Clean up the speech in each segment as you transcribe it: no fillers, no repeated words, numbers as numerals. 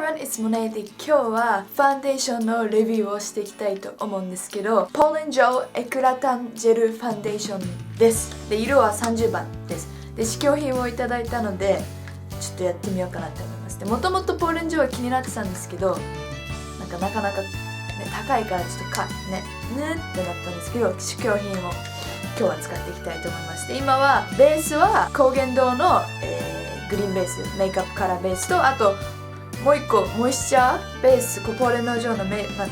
everyone, it's Monet で今日はファンデーションのレビューをしていきたいと思うんですけど、ポーレンジョーエクラタンジェルファンデーションです。で、色は30番です。で、試供品をいただいたのでちょっとやってみようかなと思います。で、もともとポーレンジョーは気になってたんですけど、なかなか、ね、高いからちょっとってなったんですけど、試供品を今日は使っていきたいと思います。で、今はベースは高原堂の、グリーンベース、メイクアップカラーベースと、あともう一個モイスチャーベース、ポーレンジョーの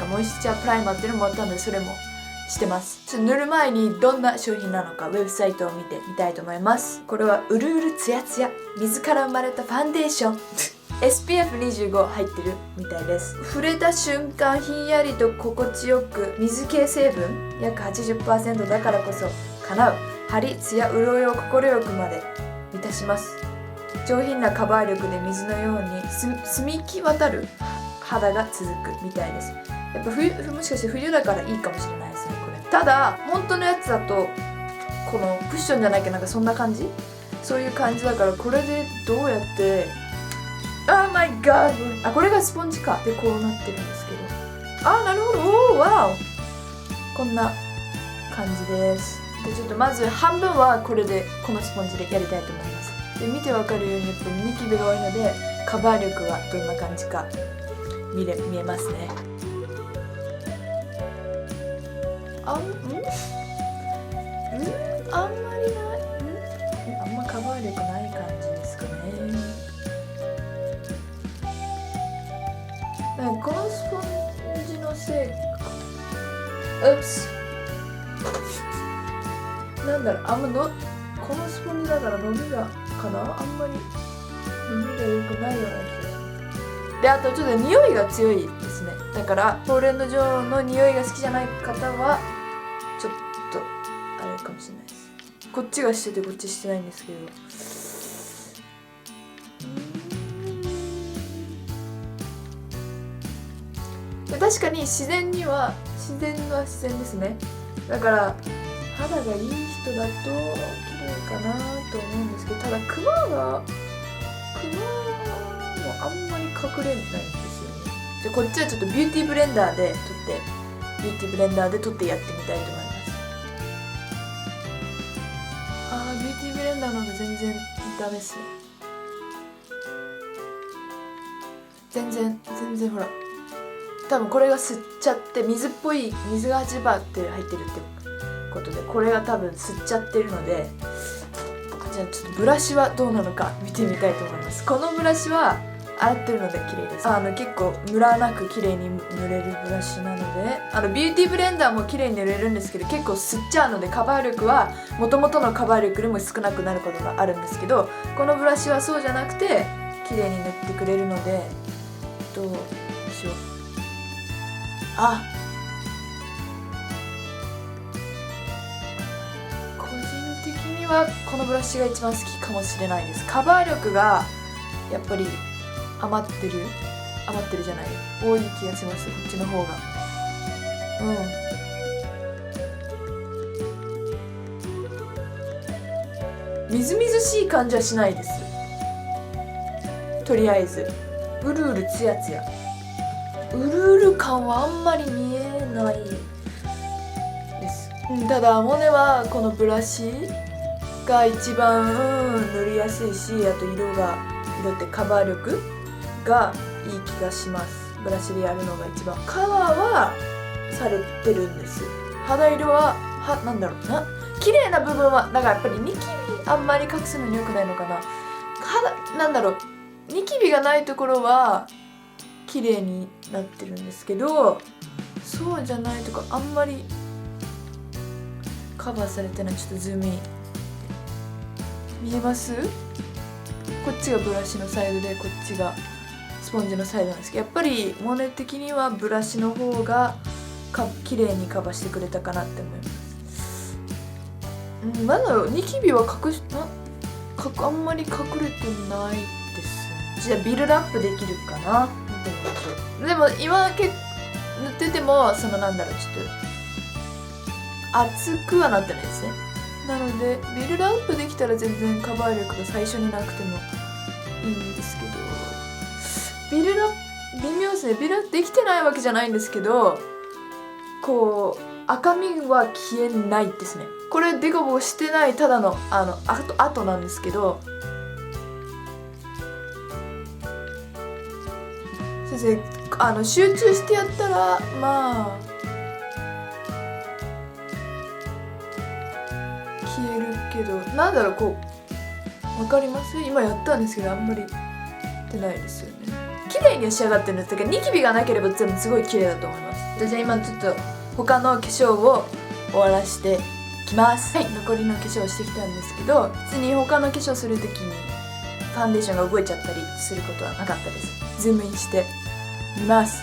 モイスチャープライマーっていうのもあったので、それもしてます。ちょっと塗る前にどんな商品なのかウェブサイトを見てみたいと思います。これはうるうるツヤツヤ水から生まれたファンデーションSPF25 入ってるみたいです。触れた瞬間ひんやりと心地よく、水系成分約 80% だからこそ叶う張り、ツヤ、潤いを心よくまで満たします。上品なカバー力で水のように澄みき渡る肌が続くみたいです。やっぱもしかして冬だからいいかもしれないですね、これ。ただ本当のやつだとこのクッションじゃないけど、そんな感じ、そういう感じだから、これでどうやってOh my god! これがスポンジか。で、こうなってるんですけど。なるほど。わお！こんな感じです。で、ちょっとまず半分はこのスポンジでやりたいと思います。で、見てわかるようにやっぱりニキビが多いので、カバー力はどんな感じか見えますね。あんまりない。あんまカバー力ない感じですかね。このスポンジのせいか。なんだろう、このスポンジだから伸びがかな、あんまり伸びが良くないような気がします。で、あとちょっと匂いが強いですね。だからポーレンジョーの匂いが好きじゃない方はちょっとあれかもしれないです。こっちがしててこっちしてないんですけど、確かに自然ですね。だから肌がいい人だと綺麗かなと思うんですけど、ただクマもあんまり隠れないんですよね。じゃあこっちはちょっとビューティーブレンダーで取ってやってみたいと思います。ビューティーブレンダーの方が全然ダメですね。全然ほら、多分これが吸っちゃって水が8%って入ってるってことで、これが多分吸っちゃってるので、じゃあちょっとブラシはどうなのか見てみたいと思います。このブラシは洗ってるので綺麗です。結構ムラなく綺麗に塗れるブラシなので、ビューティーブレンダーも綺麗に塗れるんですけど、結構吸っちゃうのでカバー力は元々のカバー力よりも少なくなることがあるんですけど、このブラシはそうじゃなくて綺麗に塗ってくれるので、どうしよう。個人的にはこのブラシが一番好きかもしれないです。カバー力がやっぱり余ってるじゃない、多い気がします、こっちの方が。みずみずしい感じはしないです。とりあえずうるうるツヤツヤ、うるうる感はあんまり見えないです。ただモネはこのブラシが一番塗りやすいし、あと色ってカバー力がいい気がします。ブラシでやるのが一番。カラーはされてるんです。肌色は綺麗な部分は、だからやっぱりニキビあんまり隠すのに良くないのかな。ニキビがないところは綺麗になってるんですけど、そうじゃないとこあんまりカバーされてない。ちょっとズームイン見えます？こっちがブラシのサイドでこっちがスポンジのサイドなんですけど、やっぱりモネ的にはブラシの方が綺麗にカバーしてくれたかなって思います。ニキビはあんまり隠れてないです。じゃあビルドアップできるかな、見てみましょう。でも今塗っててもちょっと熱くはなってないですね。なのでビルドアップできたら全然カバー力が最初になくてもいいんですけど、ビルドアッ微妙ですね。ビルできてないわけじゃないんですけど、こう赤みは消えないですね。これデコボコしてないただの跡なんですけど、先生集中してやったらまあ消えるけど、なんだろう、こうわかります？今やったんですけどあんまり出ないですよね。綺麗に仕上がってるんですけど、ニキビがなければ全部すごい綺麗だと思います。じゃあ今ちょっと他の化粧を終わらしてきます。はい、残りの化粧をしてきたんですけど、普通に他の化粧するときにファンデーションが動いちゃったりすることはなかったです。ズームインしてみます。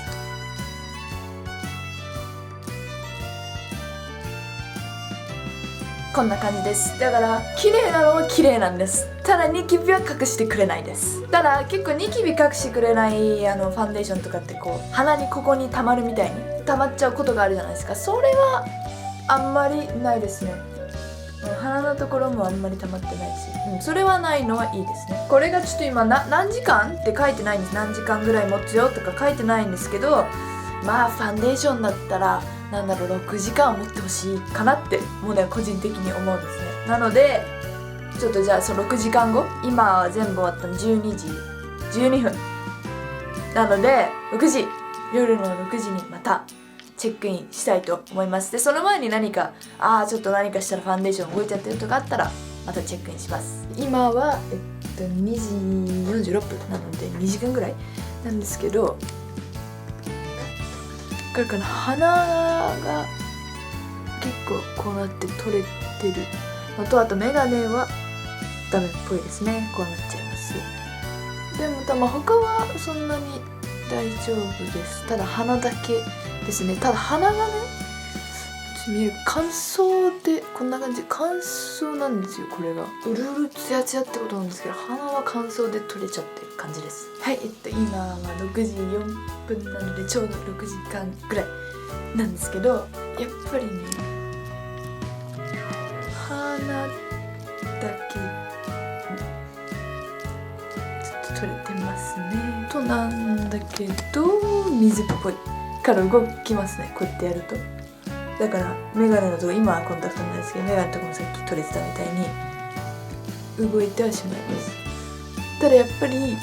こんな感じです。だから綺麗なのは綺麗なんです。ただニキビは隠してくれないです。ただ結構ニキビ隠してくれないファンデーションとかってこう鼻にここに溜まるみたいに溜まっちゃうことがあるじゃないですか。それはあんまりないですね。鼻のところもあんまり溜まってないし、それはないのはいいですね。これがちょっと今何時間って書いてないんです。何時間ぐらい持つよとか書いてないんですけど、まあファンデーションだったらなんだろう、6時間持ってほしいかなってもうね個人的に思うんですね。なのでちょっとじゃあその6時間後、今は全部終わったの12時12分なので夜の6時にまたチェックインしたいと思います。でその前にちょっと何かしたらファンデーション動いちゃってるとかあったらまたチェックインします。今は2時46分なので2時間ぐらいなんですけど、これから鼻が結構こうなって取れてるのと、あとメガネはダメっぽいですね。こうなっちゃいます。でも他はそんなに大丈夫です。ただ鼻だけですね。ただ鼻がね見える乾燥でこんな感じ、乾燥なんですよ。これがうるうるツヤツヤってことなんですけど、鼻は乾燥で取れちゃってる感じです。はい、今は6時4分なのでちょうど6時間ぐらいなんですけど、やっぱりね鼻だけちょっと取れてますね。となんだけど水っぽいから動きますね、こうやってやると。だからメガネのとこ、今はコンタクトなんですけど、メガネのとこもさっき取れてたみたいに動いてはしまいます。ただやっぱり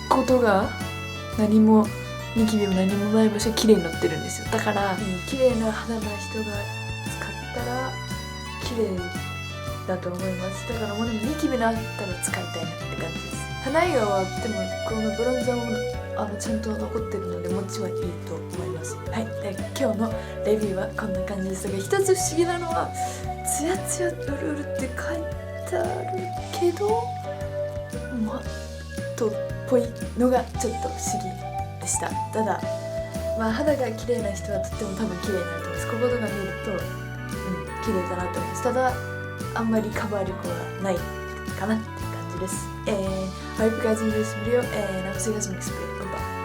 ことが何もニキビも何もない場所は綺麗になってるんですよ。だから綺麗な肌の人が使ったら綺麗だと思います。だからもうニキビのあったら使いたいなって感じです。鼻以外はでもこのブロンザーもちゃんと残ってるので持ちはいいと思います。はい、で今日のレビューはこんな感じですが、一つ不思議なのはツヤツヤうるうるって書いてあるけどマットっぽいのがちょっと不思議でした。ただ肌が綺麗な人はとっても多分綺麗になると思います。こことか見ると綺麗だなと思います。ただあんまりカバー力はないかなっていう感じです。I hope you guys enjoyed this video and I'll see you guys in the next video. Bye bye.